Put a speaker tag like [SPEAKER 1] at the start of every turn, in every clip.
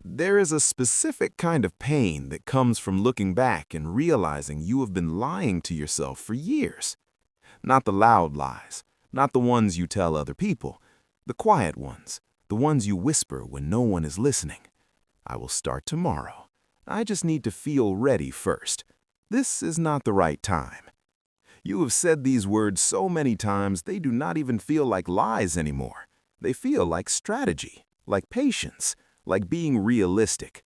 [SPEAKER 1] There is a specific kind of pain that comes from looking back and realizing you have been lying to yourself for years. Not the loud lies, not the ones you tell other people, the quiet ones, the ones you whisper when no one is listening. I will start tomorrow. I just need to feel ready first. This is not the right time. You have said these words so many times they do not even feel like lies anymore. They feel like strategy, like patience, like being realistic.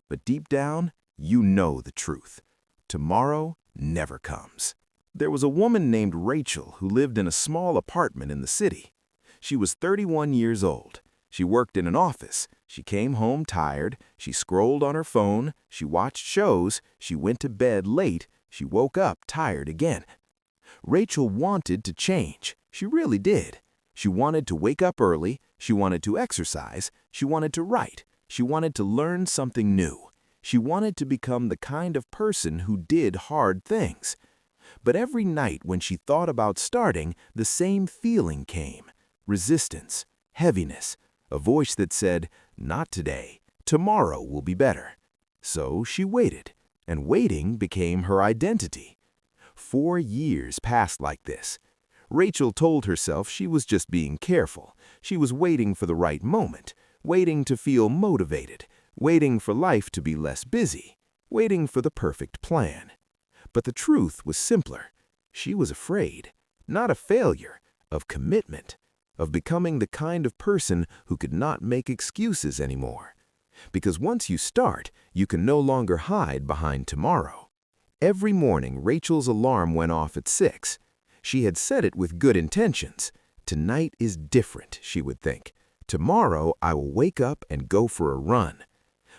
[SPEAKER 1] But deep down, you know the truth. Tomorrow never comes. There was a woman named Rachel who lived in a small apartment in the city. She was 31 years old. She worked in an office. She came home tired. She scrolled on her phone. She watched shows. She went to bed late. She woke up tired again. Rachel wanted to change. She really did. She wanted to wake up early. She wanted to exercise. She wanted to write. She wanted to learn something new. She wanted to become the kind of person who did hard things. But every night when she thought about starting, the same feeling came. Resistance, heaviness, a voice that said, "Not today. Tomorrow will be better." So she waited, and waiting became her identity. 4 years passed like this. Rachel told herself she was just being careful. She was waiting for the right moment, waiting to feel motivated, waiting for life to be less busy, waiting for the perfect plan. But the truth was simpler. She was afraid, not of failure, of commitment, of becoming the kind of person who could not make excuses anymore. Because once you start, you can no longer hide behind tomorrow. Every morning, Rachel's alarm went off at 6. She had set it with good intentions. Tonight is different, she would think. Tomorrow, I will wake up and go for a run.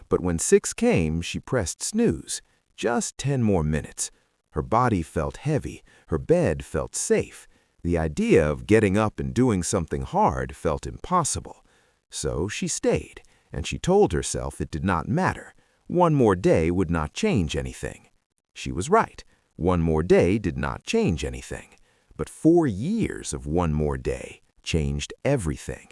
[SPEAKER 1] But when 6 came, she pressed snooze. Just 10 more minutes. Her body felt heavy. Her bed felt safe. The idea of getting up and doing something hard felt impossible. So she stayed, and she told herself it did not matter. One more day would not change anything. She was right. One more day did not change anything. But 4 years of one more day changed everything.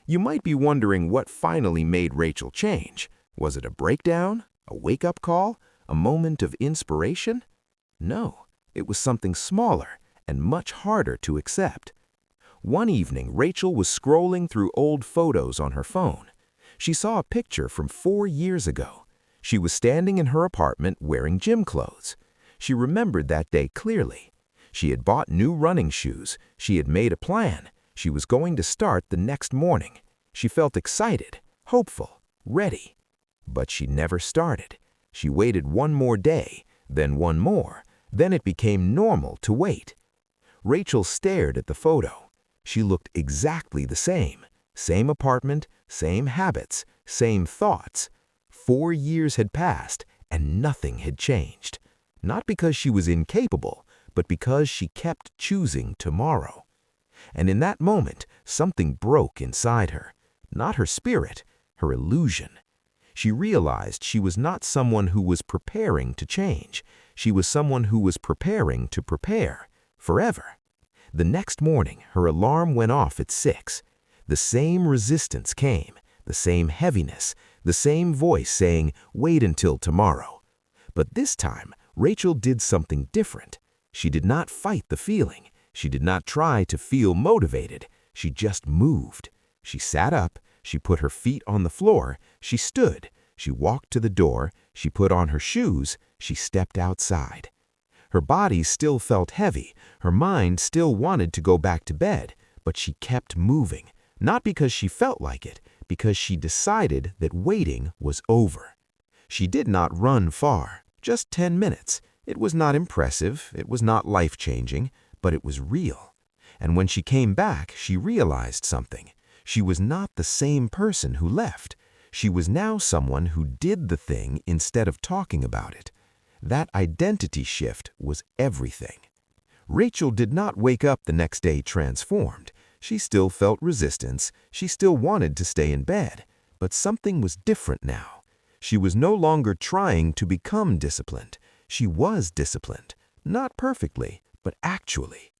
[SPEAKER 1] You might be wondering what finally made Rachel change. Was it a breakdown? A wake-up call? A moment of inspiration? No, it was something smaller and much harder to accept. One evening, Rachel was scrolling through old photos on her phone. She saw a picture from 4 years ago. She was standing in her apartment wearing gym clothes. She remembered that day clearly. She had bought new running shoes. She had made a plan. She was going to start the next morning. She felt excited, hopeful, ready. But she never started. She waited one more day, then one more. Then it became normal to wait. Rachel stared at the photo. She looked exactly the same. Same apartment, same habits, same thoughts. 4 years had passed, and nothing had changed. Not because she was incapable, but because she kept choosing tomorrow. And in that moment, something broke inside her. Not her spirit, her illusion. She realized she was not someone who was preparing to change. She was someone who was preparing to prepare, forever. The next morning, her alarm went off at 6. The same resistance came, the same heaviness, the same voice saying, "Wait until tomorrow." But this time, Rachel did something different. She did not fight the feeling. She did not try to feel motivated. She just moved. She sat up. She put her feet on the floor. She stood. She walked to the door. She put on her shoes. She stepped outside. Her body still felt heavy. Her mind still wanted to go back to bed. But she kept moving, not because she felt like it, because she decided that waiting was over. She did not run far, just 10 minutes. It was not impressive. It was not life-changing. But it was real. And when she came back, she realized something. She was not the same person who left. She was now someone who did the thing instead of talking about it. That identity shift was everything. Rachel did not wake up the next day transformed. She still felt resistance. She still wanted to stay in bed. But something was different now. She was no longer trying to become disciplined. She was disciplined. Not perfectly, but actually.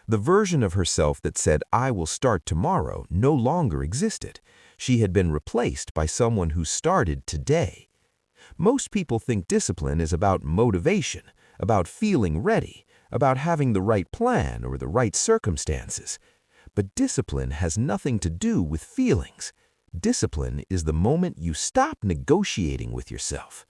[SPEAKER 2] The version of herself that said, "I will start tomorrow," no longer existed. She had been replaced by someone who started today. Most people think discipline is about motivation, about feeling ready, about having the right plan or the right circumstances. But discipline has nothing to do with feelings. Discipline is the moment you stop negotiating with yourself.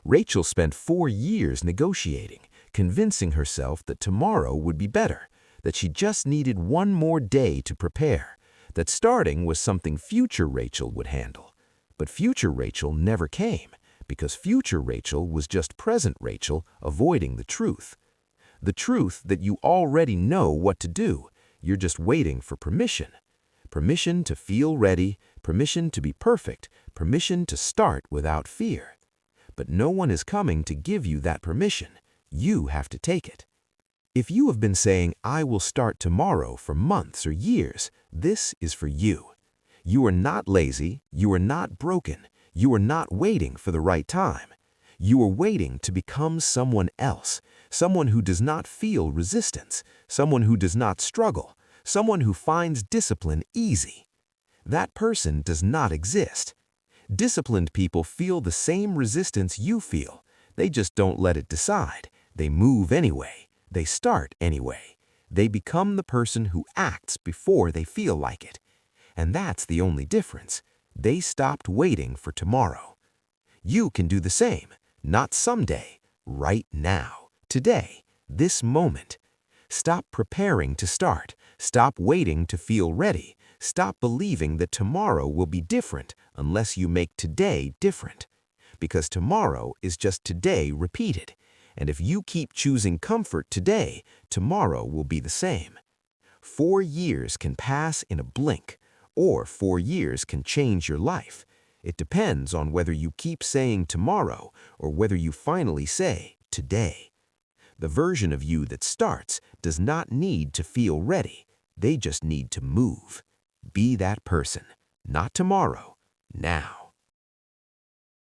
[SPEAKER 2] Rachel spent 4 years negotiating, convincing herself that tomorrow would be better, that she just needed one more day to prepare, that starting was something future Rachel would handle. But future Rachel never came, because future Rachel was just present Rachel avoiding the truth. The truth that you already know what to do, you're just waiting for permission. Permission to feel ready, permission to be perfect, permission to start without fear. But no one is coming to give you that permission. You have to take it. If you have been saying, "I will start tomorrow" for months or years, this is for you. You are not lazy, you are not broken, you are not waiting for the right time. You are waiting to become someone else, someone who does not feel resistance, someone who does not struggle, someone who finds discipline easy. That person does not exist. Disciplined people feel the same resistance you feel. They just don't let it decide. They move anyway. They start anyway. They become the person who acts before they feel like it. And that's the only difference. They stopped waiting for tomorrow. You can do the same, not someday, right now, today, this moment. Stop preparing to start. Stop waiting to feel ready. Stop believing that tomorrow will be different unless you make today different. Because tomorrow is just today repeated. And if you keep choosing comfort today, tomorrow will be the same. 4 years can pass in a blink, or 4 years can change your life. It depends on whether you keep saying tomorrow or whether you finally say today. The version of you that starts does not need to feel ready. They just need to move. Be that person, not tomorrow, now.